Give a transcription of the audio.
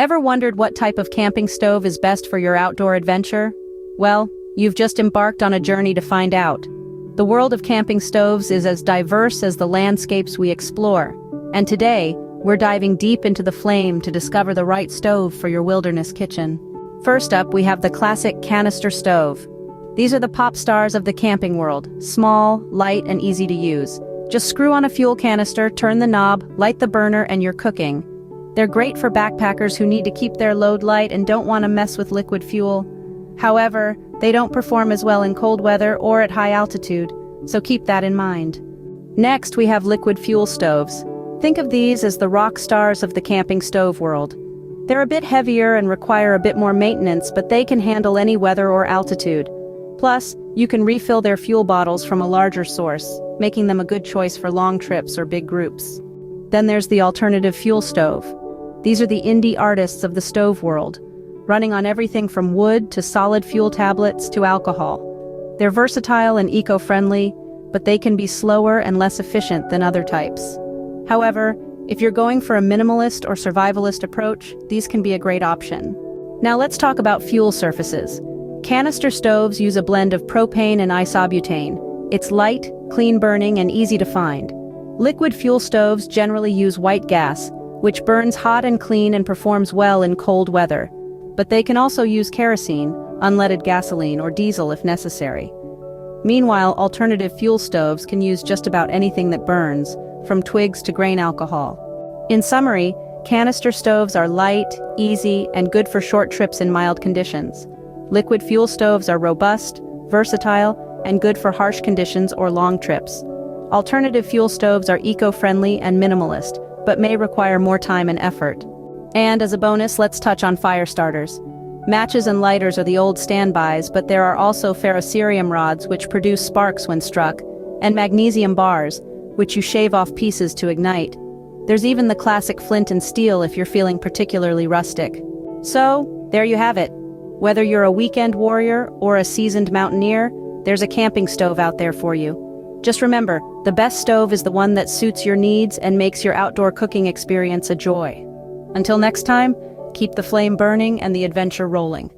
Ever wondered what type of camping stove is best for your outdoor adventure? Well, you've just embarked on a journey to find out. The world of camping stoves is as diverse as the landscapes we explore, and today, we're diving deep into the flame to discover the right stove for your wilderness kitchen. First up, we have the classic canister stove. These are the pop stars of the camping world, small, light, and easy to use. Just screw on a fuel canister, turn the knob, light the burner, and you're cooking. They're great for backpackers who need to keep their load light and don't want to mess with liquid fuel. However, they don't perform as well in cold weather or at high altitude, so keep that in mind. Next, we have liquid fuel stoves. Think of these as the rock stars of the camping stove world. They're a bit heavier and require a bit more maintenance, but they can handle any weather or altitude. Plus, you can refill their fuel bottles from a larger source, making them a good choice for long trips or big groups. Then there's the alternative fuel stove. These are the indie artists of the stove world, running on everything from wood to solid fuel tablets to alcohol. They're versatile and eco-friendly, but they can be slower and less efficient than other types. However, if you're going for a minimalist or survivalist approach, these can be a great option. Now let's talk about fuel surfaces. Canister stoves use a blend of propane and isobutane. It's light, clean burning, and easy to find. Liquid fuel stoves generally use white gas, which burns hot and clean and performs well in cold weather. But they can also use kerosene, unleaded gasoline, or diesel if necessary. Meanwhile, alternative fuel stoves can use just about anything that burns, from twigs to grain alcohol. In summary, canister stoves are light, easy, and good for short trips in mild conditions. Liquid fuel stoves are robust, versatile, and good for harsh conditions or long trips. Alternative fuel stoves are eco-friendly and minimalist, but may require more time and effort. And as a bonus, let's touch on fire starters. Matches and lighters are the old standbys, but there are also ferrocerium rods which produce sparks when struck, and magnesium bars, which you shave off pieces to ignite. There's even the classic flint and steel if you're feeling particularly rustic. So, there you have it. Whether you're a weekend warrior or a seasoned mountaineer, there's a camping stove out there for you. Just remember, the best stove is the one that suits your needs and makes your outdoor cooking experience a joy. Until next time, keep the flame burning and the adventure rolling.